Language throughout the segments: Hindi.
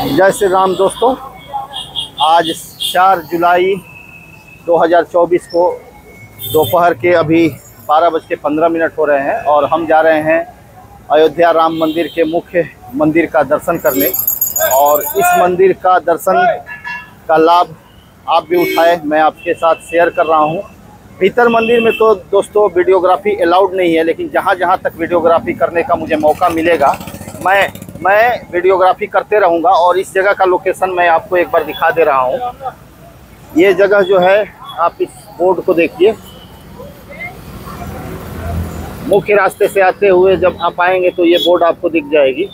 जय श्री राम दोस्तों। आज 4 जुलाई 2024 को दोपहर के अभी 12:15 हो रहे हैं और हम जा रहे हैं अयोध्या राम मंदिर के मुख्य मंदिर का दर्शन करने। और इस मंदिर का दर्शन का लाभ आप भी उठाएं, मैं आपके साथ शेयर कर रहा हूं। भीतर मंदिर में तो दोस्तों वीडियोग्राफी अलाउड नहीं है, लेकिन जहां जहां तक वीडियोग्राफी करने का मुझे मौका मिलेगा मैं वीडियोग्राफी करते रहूंगा। और इस जगह का लोकेशन मैं आपको एक बार दिखा दे रहा हूं। ये जगह जो है, आप इस बोर्ड को देखिए। मुख्य रास्ते से आते हुए जब आप आएंगे तो ये बोर्ड आपको दिख जाएगी।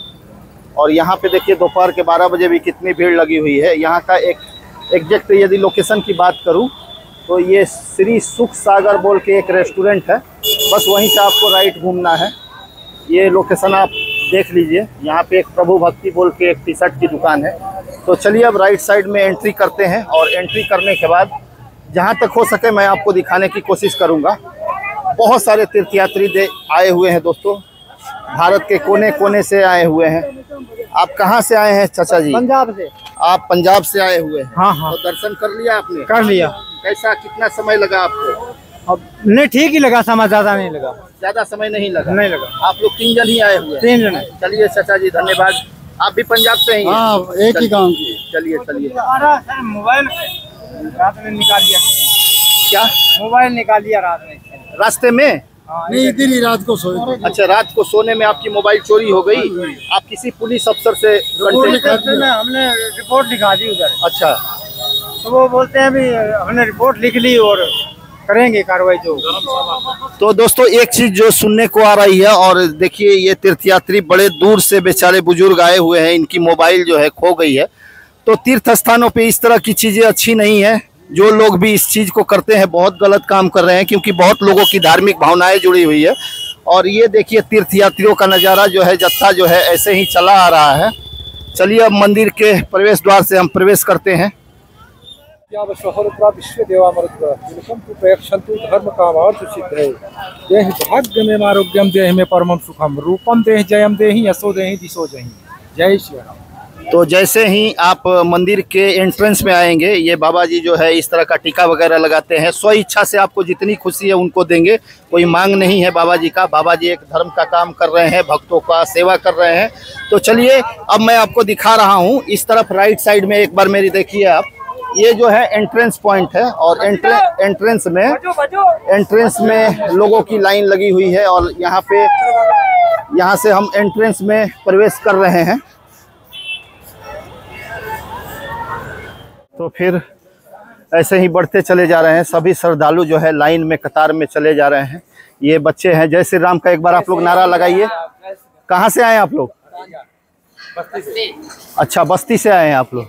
और यहाँ पे देखिए दोपहर के 12 बजे भी कितनी भीड़ लगी हुई है। यहाँ का एक एग्जैक्ट यदि लोकेशन की बात करूँ तो ये श्री सुख सागर बोल के एक रेस्टोरेंट है, बस वहीं से आपको राइट घूमना है। ये लोकेशन आप देख लीजिए। यहाँ पे एक प्रभु भक्ति बोल के एक टी शर्ट की दुकान है। तो चलिए अब राइट साइड में एंट्री करते हैं और एंट्री करने के बाद जहाँ तक हो सके मैं आपको दिखाने की कोशिश करूँगा। बहुत सारे तीर्थयात्री आए हुए हैं दोस्तों, भारत के कोने कोने से आए हुए हैं। आप कहाँ से आए हैं चाचा जी? पंजाब से। आप पंजाब से आए हुए हैं? हाँ हाँ। तो दर्शन कर लिया आपने? कर लिया। कैसा, कितना समय लगा आपको? अब नहीं, ठीक ही लगा, समय ज्यादा नहीं लगा। ज्यादा समय नहीं लगा? नहीं लगा। आप लोग 3 जन ही आए हुए हैं? 3 जन। चलिए चाचा जी, धन्यवाद। आप भी पंजाब से ही हैं? हाँ, एक ही गांव की। चलिए चलिए। मोबाइल रात में निकाल लिया। क्या मोबाइल निकाल लिया रात में? रास्ते में? नहीं, इधर ही रात को सोए। अच्छा, रात को सोने में आपकी मोबाइल चोरी हो गई? आप किसी पुलिस अफसर से हमने रिपोर्ट लिखा दी उधर। अच्छा, तो वो बोलते हैं भी हमने रिपोर्ट लिख ली और करेंगे कार्रवाई जो। तो दोस्तों एक चीज जो सुनने को आ रही है, और देखिए ये तीर्थयात्री बड़े दूर से बेचारे बुजुर्ग आए हुए हैं, इनकी मोबाइल जो है खो गई है। तो तीर्थ स्थानों पे इस तरह की चीजें अच्छी नहीं है। जो लोग भी इस चीज को करते हैं बहुत गलत काम कर रहे हैं, क्योंकि बहुत लोगों की धार्मिक भावनाएं जुड़ी हुई है। और ये देखिए तीर्थयात्रियों का नज़ारा जो है, जत्था जो है ऐसे ही चला आ रहा है। चलिए अब मंदिर के प्रवेश द्वार से हम प्रवेश करते हैं। धर्म कामार्थ सिद्धये देहि भाग्यमेव आरोग्यम देहि में परमं सुखम रूपम देहि जयम देहि यशो देहि दिशो जहि। जय श्री राम। तो जैसे ही आप मंदिर के एंट्रेंस में आएंगे, ये बाबा जी जो है इस तरह का टीका वगैरह लगाते हैं। स्व इच्छा से आपको जितनी खुशी है उनको देंगे, कोई मांग नहीं है बाबा जी का। बाबा जी एक धर्म का काम कर रहे हैं, भक्तों का सेवा कर रहे हैं। तो चलिए अब मैं आपको दिखा रहा हूँ इस तरफ राइट साइड में। एक बार मेरी देखिए आप, ये जो है एंट्रेंस पॉइंट है और एंट्रेंस में लोगों की लाइन लगी हुई है। और यहाँ से हम एंट्रेंस में प्रवेश कर रहे हैं। तो फिर ऐसे ही बढ़ते चले जा रहे हैं। सभी श्रद्धालु जो है लाइन में कतार में चले जा रहे हैं। ये बच्चे हैं। जय श्री राम का एक बार आप लोग नारा लगाइए। कहाँ से आए आप लोग? अच्छा, बस्ती से आए हैं आप लोग।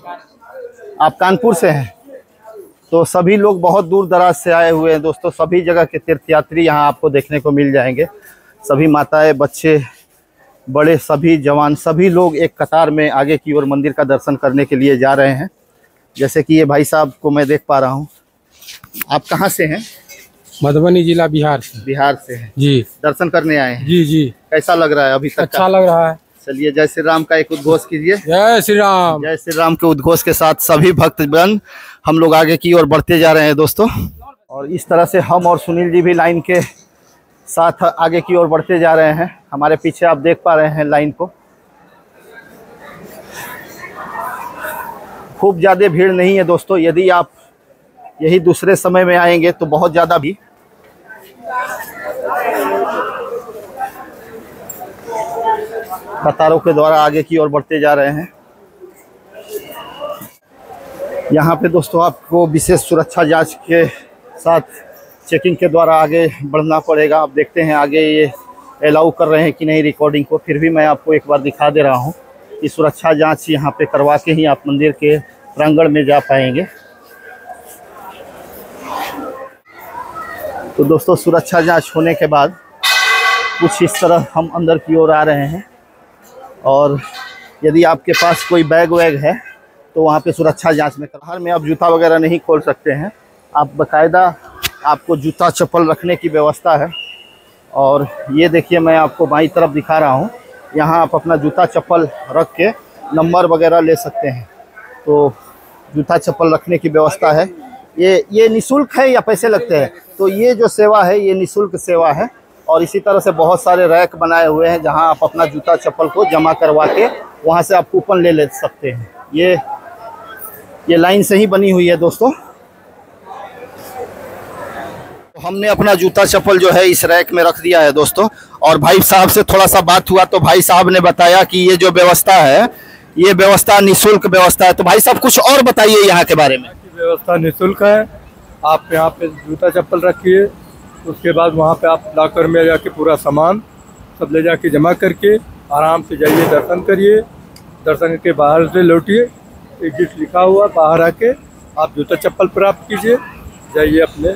आप कानपुर से हैं? तो सभी लोग बहुत दूर दराज से आए हुए हैं दोस्तों। सभी जगह के तीर्थयात्री यहाँ आपको देखने को मिल जाएंगे। सभी माताएं, बच्चे, बड़े, सभी जवान, सभी लोग एक कतार में आगे की ओर मंदिर का दर्शन करने के लिए जा रहे हैं। जैसे कि ये भाई साहब को मैं देख पा रहा हूँ। आप कहाँ से हैं? मधुबनी जिला, बिहार से। बिहार से हैं जी। दर्शन करने आए हैं? जी जी। कैसा लग रहा है अभी तक? अच्छा लग रहा है। चलिए जय श्री राम का एक उद्घोष कीजिए। जय श्री राम। जय श्री राम के उद्घोष के साथ सभी भक्तगण हम लोग आगे की ओर बढ़ते जा रहे हैं दोस्तों। और इस तरह से हम और सुनील जी भी लाइन के साथ आगे की ओर बढ़ते जा रहे हैं। हमारे पीछे आप देख पा रहे हैं लाइन को। खूब ज़्यादा भीड़ नहीं है दोस्तों। यदि आप यही दूसरे समय में आएंगे तो बहुत ज़्यादा भी। कतारों के द्वारा आगे की ओर बढ़ते जा रहे हैं। यहाँ पे दोस्तों आपको विशेष सुरक्षा जांच के साथ चेकिंग के द्वारा आगे बढ़ना पड़ेगा। आप देखते हैं आगे ये अलाउ कर रहे हैं कि नहीं रिकॉर्डिंग को। फिर भी मैं आपको एक बार दिखा दे रहा हूँ कि सुरक्षा जांच यहाँ पे करवा के ही आप मंदिर के प्रांगण में जा पाएंगे। तो दोस्तों सुरक्षा जांच होने के बाद कुछ इस तरह हम अंदर की ओर आ रहे हैं। और यदि आपके पास कोई बैग वैग है तो वहाँ पे सुरक्षा जांच में बाहर में आप जूता वगैरह नहीं खोल सकते हैं। आप बाकायदा आपको जूता चप्पल रखने की व्यवस्था है। और ये देखिए मैं आपको बाईं तरफ दिखा रहा हूँ। यहाँ आप अपना जूता चप्पल रख के नंबर वगैरह ले सकते हैं। तो जूता चप्पल रखने की व्यवस्था है। ये निःशुल्क है या पैसे लगते हैं? तो ये जो सेवा है ये निःशुल्क सेवा है। और इसी तरह से बहुत सारे रैक बनाए हुए हैं जहां आप अपना जूता चप्पल को जमा करवा के वहां से आप कूपन ले सकते हैं। ये लाइन से ही बनी हुई है दोस्तों। हमने अपना जूता चप्पल जो है इस रैक में रख दिया है दोस्तों। और भाई साहब से थोड़ा सा बात हुआ तो भाई साहब ने बताया कि ये जो व्यवस्था है ये व्यवस्था निःशुल्क व्यवस्था है। तो भाई साहब कुछ और बताइए यहाँ के बारे में। व्यवस्था निःशुल्क है। आप यहाँ पे जूता चप्पल रखिए, उसके बाद वहाँ पे आप लॉकर में जाके पूरा सामान सब ले जाके जमा करके आराम से जाइए, दर्शन करिए। दर्शन करके बाहर से लौटिए, एग्जिट लिखा हुआ, बाहर आके आप जूता चप्पल प्राप्त कीजिए, जाइए अपने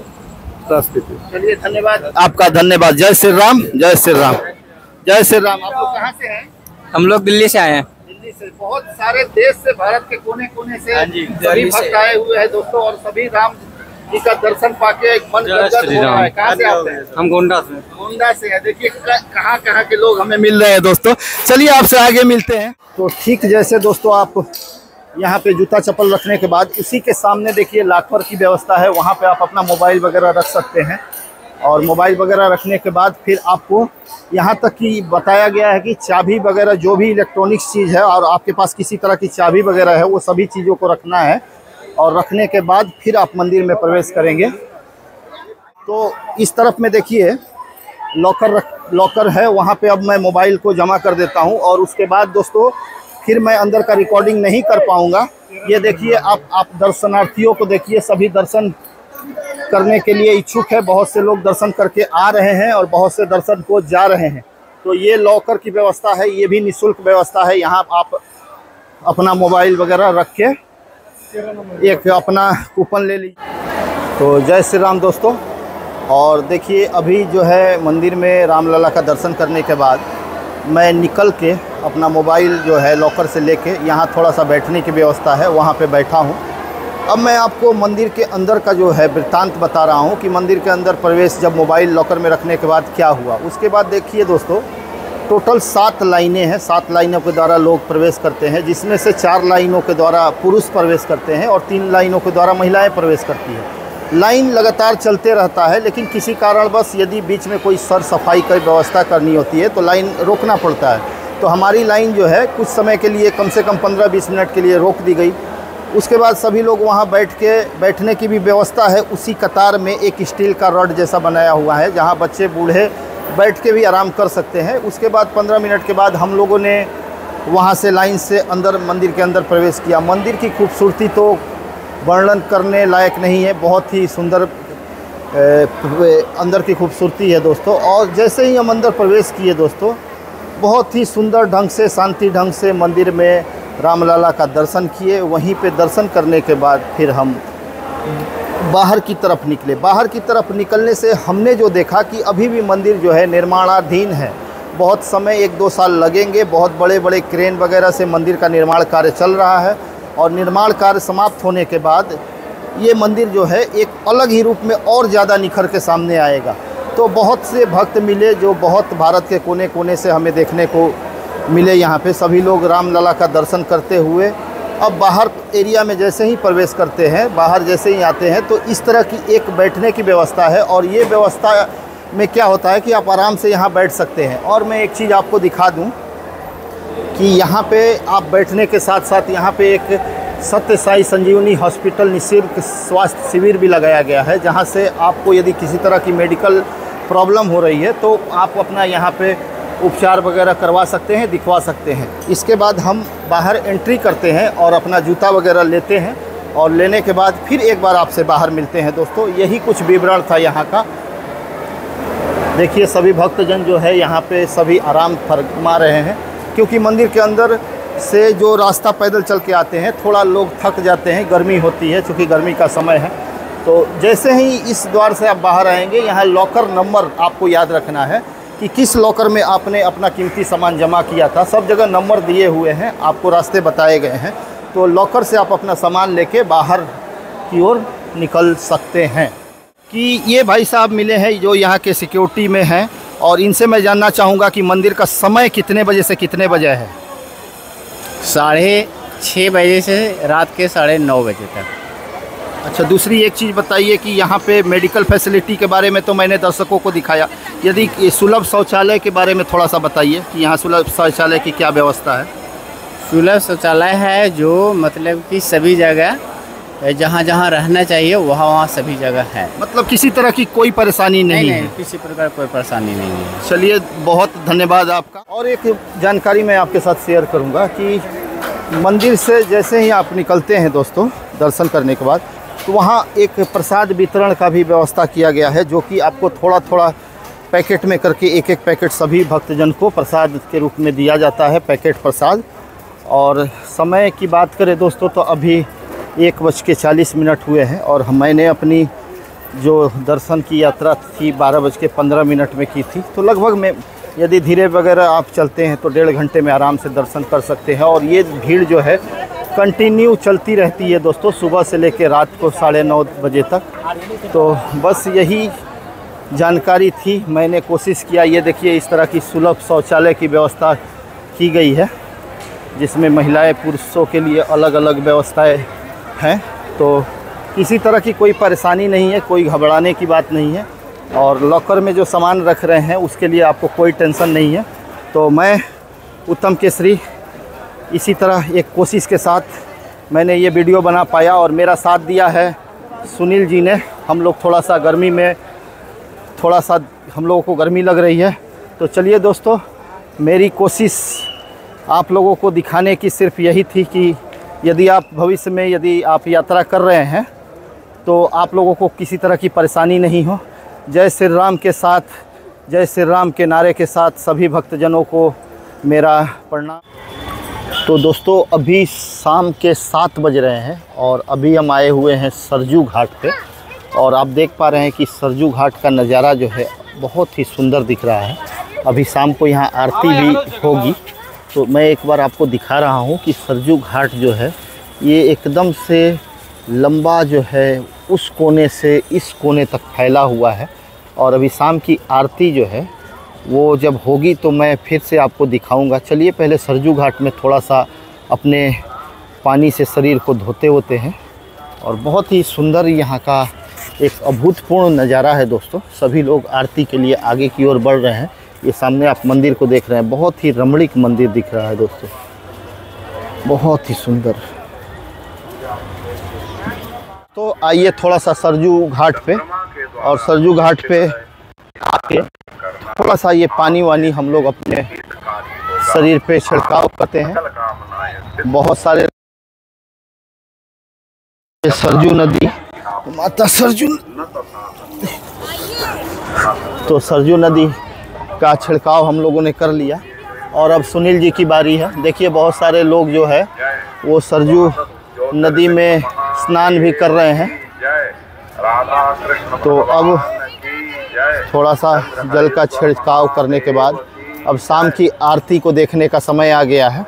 रास्ते पे। चलिए धन्यवाद आपका, धन्यवाद। जय श्री राम, जय श्री राम, जय श्री राम। आप लोग कहाँ से हैं? हम लोग दिल्ली से आए हैं। दिल्ली से, बहुत सारे देश से, भारत के कोने कोने से सभी भक्त आए हुए हैं दोस्तों। और सभी राम जी का दर्शन पाके एक मन गदगद हो रहा है। कहाँ से आते हैं? हम गोंडा से। गोंडा से है। देखिए कहाँ कहाँ के लोग हमें मिल रहे हैं दोस्तों। चलिए आपसे आगे मिलते हैं। तो ठीक जैसे दोस्तों आप यहाँ पे जूता चप्पल रखने के बाद उसी के सामने देखिए लॉकर की व्यवस्था है। वहाँ पे आप अपना मोबाइल वगैरह रख सकते हैं। और मोबाइल वगैरह रखने के बाद फिर आपको यहाँ तक कि बताया गया है कि चाबी वगैरह जो भी इलेक्ट्रॉनिक्स चीज़ है और आपके पास किसी तरह की चाबी वगैरह है वो सभी चीज़ों को रखना है। और रखने के बाद फिर आप मंदिर में प्रवेश करेंगे। तो इस तरफ में देखिए लॉकर है, वहाँ पे अब मैं मोबाइल को जमा कर देता हूँ। और उसके बाद दोस्तों फिर मैं अंदर का रिकॉर्डिंग नहीं कर पाऊँगा। ये देखिए आप दर्शनार्थियों को देखिए, सभी दर्शन करने के लिए इच्छुक है। बहुत से लोग दर्शन करके आ रहे हैं और बहुत से दर्शन को जा रहे हैं। तो ये लॉकर की व्यवस्था है, ये भी निःशुल्क व्यवस्था है। यहाँ आप अपना मोबाइल वगैरह रख के एक अपना कूपन ले लीजिए। तो जय श्री राम दोस्तों। और देखिए अभी जो है मंदिर में रामलला का दर्शन करने के बाद मैं निकल के अपना मोबाइल जो है लॉकर से लेके यहाँ थोड़ा सा बैठने की व्यवस्था है, वहाँ पे बैठा हूँ। अब मैं आपको मंदिर के अंदर का जो है वृत्तांत बता रहा हूँ कि मंदिर के अंदर प्रवेश जब मोबाइल लॉकर में रखने के बाद क्या हुआ। उसके बाद देखिए दोस्तों टोटल 7 लाइनें हैं। 7 लाइनों के द्वारा लोग प्रवेश करते हैं, जिसमें से 4 लाइनों के द्वारा पुरुष प्रवेश करते हैं और 3 लाइनों के द्वारा महिलाएं प्रवेश करती हैं। लाइन लगातार चलते रहता है, लेकिन किसी कारणवश यदि बीच में कोई सर सफाई की व्यवस्था करनी होती है तो लाइन रोकना पड़ता है। तो हमारी लाइन जो है कुछ समय के लिए कम से कम 15-20 मिनट के लिए रोक दी गई। उसके बाद सभी लोग वहाँ बैठने की भी व्यवस्था है। उसी कतार में एक स्टील का रॉड जैसा बनाया हुआ है जहाँ बच्चे बूढ़े बैठ के भी आराम कर सकते हैं। उसके बाद 15 मिनट के बाद हम लोगों ने वहाँ से लाइन से अंदर मंदिर के अंदर प्रवेश किया। मंदिर की खूबसूरती तो वर्णन करने लायक नहीं है, बहुत ही सुंदर अंदर की खूबसूरती है दोस्तों। और जैसे ही हम अंदर प्रवेश किए दोस्तों, बहुत ही सुंदर ढंग से, शांति ढंग से मंदिर में रामलला का दर्शन किए। वहीं पे दर्शन करने के बाद फिर हम बाहर की तरफ निकले। बाहर की तरफ निकलने से हमने जो देखा कि अभी भी मंदिर जो है निर्माणाधीन है। बहुत समय 1-2 साल लगेंगे। बहुत बड़े बड़े क्रेन वगैरह से मंदिर का निर्माण कार्य चल रहा है। और निर्माण कार्य समाप्त होने के बाद ये मंदिर जो है एक अलग ही रूप में और ज़्यादा निखर के सामने आएगा। तो बहुत से भक्त मिले जो बहुत भारत के कोने कोने से हमें देखने को मिले। यहाँ पे सभी लोग रामलला का दर्शन करते हुए अब बाहर एरिया में जैसे ही प्रवेश करते हैं, बाहर जैसे ही आते हैं, तो इस तरह की एक बैठने की व्यवस्था है। और ये व्यवस्था में क्या होता है कि आप आराम से यहाँ बैठ सकते हैं। और मैं एक चीज़ आपको दिखा दूँ कि यहाँ पे आप बैठने के साथ साथ यहाँ पे एक सत्य साई संजीवनी हॉस्पिटल निःशुल्क स्वास्थ्य शिविर भी लगाया गया है, जहाँ से आपको यदि किसी तरह की मेडिकल प्रॉब्लम हो रही है तो आप अपना यहाँ पे उपचार वगैरह करवा सकते हैं, दिखवा सकते हैं। इसके बाद हम बाहर एंट्री करते हैं और अपना जूता वगैरह लेते हैं। और लेने के बाद फिर एक बार आपसे बाहर मिलते हैं दोस्तों। यही कुछ विवरण था यहाँ का। देखिए सभी भक्तजन जो है यहाँ पे सभी आराम फरमा रहे हैं, क्योंकि मंदिर के अंदर से जो रास्ता पैदल चल के आते हैं थोड़ा लोग थक जाते हैं, गर्मी होती है, चूँकि गर्मी का समय है। तो जैसे ही इस द्वार से आप बाहर आएंगे, यहाँ लॉकर नंबर आपको याद रखना है कि किस लॉकर में आपने अपना कीमती सामान जमा किया था। सब जगह नंबर दिए हुए हैं, आपको रास्ते बताए गए हैं। तो लॉकर से आप अपना सामान लेके बाहर की ओर निकल सकते हैं। कि ये भाई साहब मिले हैं जो यहाँ के सिक्योरिटी में हैं, और इनसे मैं जानना चाहूँगा कि मंदिर का समय कितने बजे से कितने बजे है। 6:30 बजे से रात के 9:30 बजे तक। अच्छा, दूसरी एक चीज़ बताइए कि यहाँ पे मेडिकल फैसिलिटी के बारे में तो मैंने दर्शकों को दिखाया, यदि ये सुलभ शौचालय के बारे में थोड़ा सा बताइए कि यहाँ सुलभ शौचालय की क्या व्यवस्था है। सुलभ शौचालय है जो मतलब कि सभी जगह जहाँ जहाँ रहना चाहिए वहाँ वहाँ सभी जगह है। मतलब किसी तरह की कोई परेशानी नहीं है? किसी प्रकार कोई परेशानी नहीं है। चलिए, बहुत धन्यवाद आपका। और एक जानकारी मैं आपके साथ शेयर करूँगा कि मंदिर से जैसे ही आप निकलते हैं दोस्तों दर्शन करने के बाद, तो वहाँ एक प्रसाद वितरण का भी व्यवस्था किया गया है, जो कि आपको थोड़ा थोड़ा पैकेट में करके एक एक पैकेट सभी भक्तजन को प्रसाद के रूप में दिया जाता है, पैकेट प्रसाद। और समय की बात करें दोस्तों तो अभी 1:40 हुए हैं और मैंने अपनी जो दर्शन की यात्रा थी 12:15 में की थी। तो लगभग में यदि धीरे वगैरह आप चलते हैं तो 1.5 घंटे में आराम से दर्शन कर सकते हैं। और ये भीड़ जो है कंटिन्यू चलती रहती है दोस्तों, सुबह से लेकर रात को 9:30 बजे तक। तो बस यही जानकारी थी, मैंने कोशिश किया। ये देखिए, इस तरह की सुलभ शौचालय की व्यवस्था की गई है, जिसमें महिलाएं पुरुषों के लिए अलग अलग व्यवस्थाएं हैं। तो किसी तरह की कोई परेशानी नहीं है, कोई घबराने की बात नहीं है। और लॉकर में जो सामान रख रहे हैं उसके लिए आपको कोई टेंशन नहीं है। तो मैं उत्तम केसरी इसी तरह एक कोशिश के साथ मैंने ये वीडियो बना पाया और मेरा साथ दिया है सुनील जी ने। हम लोग थोड़ा सा गर्मी में हम लोगों को गर्मी लग रही है। तो चलिए दोस्तों, मेरी कोशिश आप लोगों को दिखाने की सिर्फ यही थी कि यदि आप भविष्य में यदि आप यात्रा कर रहे हैं तो आप लोगों को किसी तरह की परेशानी नहीं हो। जय श्री राम के साथ, जय श्री राम के नारे के साथ सभी भक्तजनों को मेरा प्रणाम। तो दोस्तों, अभी शाम के 7 बज रहे हैं और अभी हम आए हुए हैं सरजू घाट पे। और आप देख पा रहे हैं कि सरजू घाट का नज़ारा जो है बहुत ही सुंदर दिख रहा है। अभी शाम को यहाँ आरती भी होगी। तो मैं एक बार आपको दिखा रहा हूँ कि सरजू घाट जो है ये एकदम से लंबा जो है उस कोने से इस कोने तक फैला हुआ है। और अभी शाम की आरती जो है वो जब होगी तो मैं फिर से आपको दिखाऊंगा। चलिए, पहले सरजू घाट में थोड़ा सा अपने पानी से शरीर को धोते होते हैं। और बहुत ही सुंदर यहाँ का एक अभूतपूर्व नज़ारा है दोस्तों। सभी लोग आरती के लिए आगे की ओर बढ़ रहे हैं। ये सामने आप मंदिर को देख रहे हैं, बहुत ही रमणीक मंदिर दिख रहा है दोस्तों, बहुत ही सुंदर। तो आइए थोड़ा सा सरजू घाट पे, और सरजू घाट पे आके थोड़ा सा ये पानी वानी हम लोग अपने शरीर पे छिड़काव करते हैं। बहुत सारे सरजू नदी, माता सरजू, तो सरजू नदी का छिड़काव हम लोगों ने कर लिया। और अब सुनील जी की बारी है। देखिए, बहुत सारे लोग जो है वो सरजू नदी में स्नान भी कर रहे हैं। तो अब थोड़ा सा जल का छिड़काव करने के बाद अब शाम की आरती को देखने का समय आ गया है।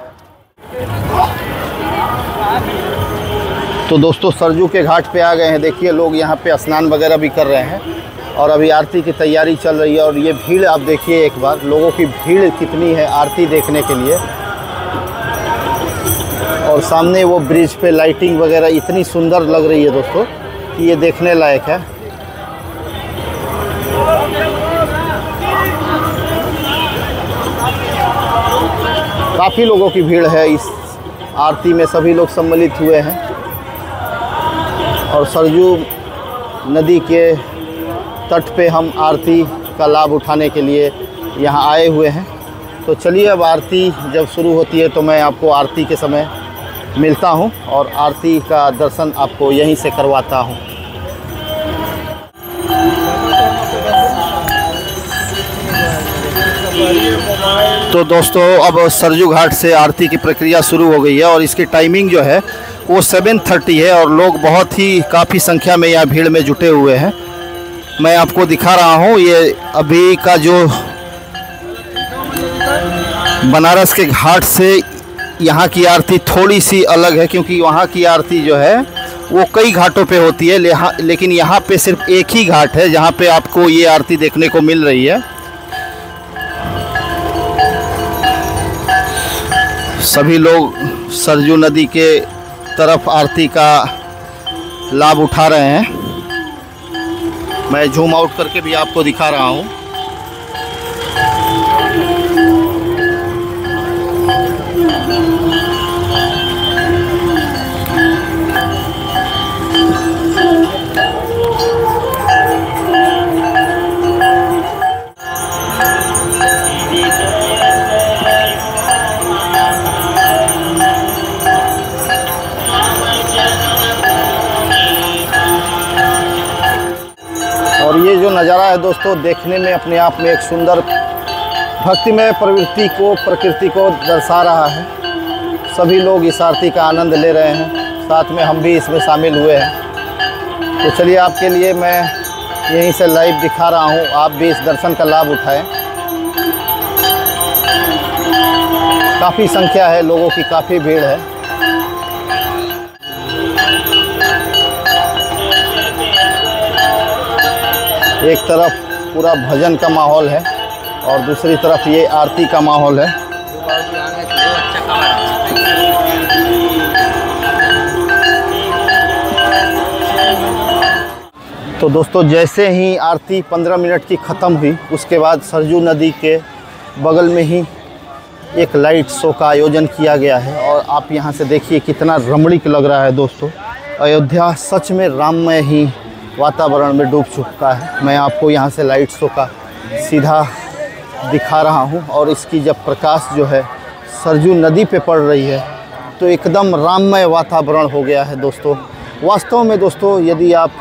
तो दोस्तों, सरजू के घाट पे आ गए हैं। देखिए, लोग यहाँ पे स्नान वगैरह भी कर रहे हैं और अभी आरती की तैयारी चल रही है। और ये भीड़ आप देखिए एक बार, लोगों की भीड़ कितनी है आरती देखने के लिए। और सामने वो ब्रिज पे लाइटिंग वगैरह इतनी सुंदर लग रही है दोस्तों कि ये देखने लायक है। काफ़ी लोगों की भीड़ है इस आरती में, सभी लोग सम्मिलित हुए हैं और सरजू नदी के तट पे हम आरती का लाभ उठाने के लिए यहाँ आए हुए हैं। तो चलिए, अब आरती जब शुरू होती है तो मैं आपको आरती के समय मिलता हूँ और आरती का दर्शन आपको यहीं से करवाता हूँ। तो दोस्तों, अब सरजू घाट से आरती की प्रक्रिया शुरू हो गई है और इसकी टाइमिंग जो है वो 7:30 है और लोग बहुत ही काफ़ी संख्या में यहाँ भीड़ में जुटे हुए हैं। मैं आपको दिखा रहा हूँ, ये अभी का जो बनारस के घाट से यहाँ की आरती थोड़ी सी अलग है, क्योंकि वहाँ की आरती जो है वो कई घाटों पे होती है, लेकिन यहाँ पे सिर्फ एक ही घाट है जहाँ पे आपको ये आरती देखने को मिल रही है। सभी लोग सरजू नदी के तरफ आरती का लाभ उठा रहे हैं। मैं जूम आउट करके भी आपको दिखा रहा हूँ। और ये जो नज़ारा है दोस्तों, देखने में अपने आप में एक सुंदर भक्तिमय प्रवृत्ति को, प्रकृति को दर्शा रहा है। सभी लोग इस आरती का आनंद ले रहे हैं, साथ में हम भी इसमें शामिल हुए हैं। तो चलिए आपके लिए मैं यहीं से लाइव दिखा रहा हूँ, आप भी इस दर्शन का लाभ उठाएं। काफ़ी संख्या है लोगों की, काफ़ी भीड़ है। एक तरफ पूरा भजन का माहौल है और दूसरी तरफ ये आरती का माहौल है। तो दोस्तों, जैसे ही आरती 15 मिनट की ख़त्म हुई, उसके बाद सरजू नदी के बगल में ही एक लाइट शो का आयोजन किया गया है। और आप यहाँ से देखिए कितना रमणीक लग रहा है दोस्तों। अयोध्या सच में राममय ही वातावरण में डूब चुका है। मैं आपको यहाँ से लाइट शो का सीधा दिखा रहा हूँ। और इसकी जब प्रकाश जो है सरजू नदी पे पड़ रही है तो एकदम राममय वातावरण हो गया है दोस्तों। वास्तव में दोस्तों, यदि आप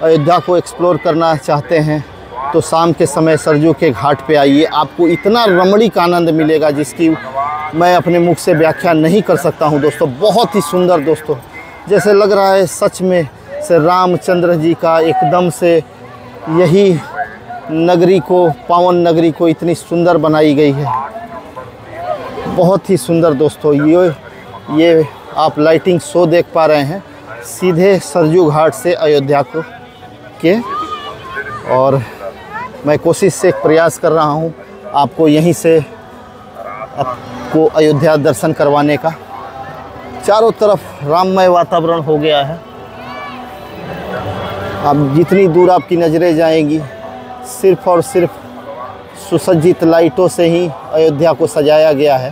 अयोध्या को एक्सप्लोर करना चाहते हैं तो शाम के समय सरजू के घाट पे आइए। आपको इतना रमणीक आनंद मिलेगा जिसकी मैं अपने मुख से व्याख्या नहीं कर सकता हूँ दोस्तों। बहुत ही सुंदर दोस्तों, जैसे लग रहा है सच में से रामचंद्र जी का एकदम से यही नगरी को, पावन नगरी को इतनी सुंदर बनाई गई है। बहुत ही सुंदर दोस्तों। ये आप लाइटिंग शो देख पा रहे हैं सीधे सरजू घाट से अयोध्या को के। और मैं कोशिश से एक प्रयास कर रहा हूँ आपको यहीं से आपको अयोध्या दर्शन करवाने का। चारों तरफ राममय वातावरण हो गया है। अब जितनी दूर आपकी नज़रें जाएंगी, सिर्फ़ और सिर्फ सुसज्जित लाइटों से ही अयोध्या को सजाया गया है।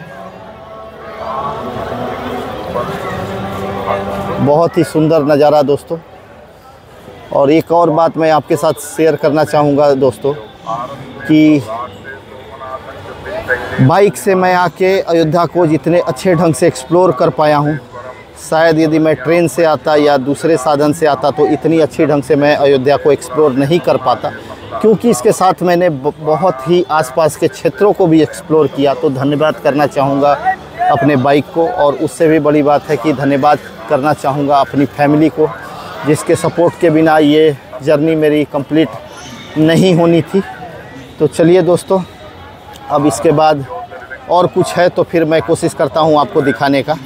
बहुत ही सुंदर नज़ारा दोस्तों। और एक और बात मैं आपके साथ शेयर करना चाहूँगा दोस्तों कि बाइक से मैं आके अयोध्या को जितने अच्छे ढंग से एक्सप्लोर कर पाया हूँ, शायद यदि मैं ट्रेन से आता या दूसरे साधन से आता तो इतनी अच्छी ढंग से मैं अयोध्या को एक्सप्लोर नहीं कर पाता, क्योंकि इसके साथ मैंने बहुत ही आसपास के क्षेत्रों को भी एक्सप्लोर किया। तो धन्यवाद करना चाहूँगा अपने बाइक को। और उससे भी बड़ी बात है कि धन्यवाद करना चाहूँगा अपनी फैमिली को, जिसके सपोर्ट के बिना ये जर्नी मेरी कंप्लीट नहीं होनी थी। तो चलिए दोस्तों, अब इसके बाद और कुछ है तो फिर मैं कोशिश करता हूँ आपको दिखाने का।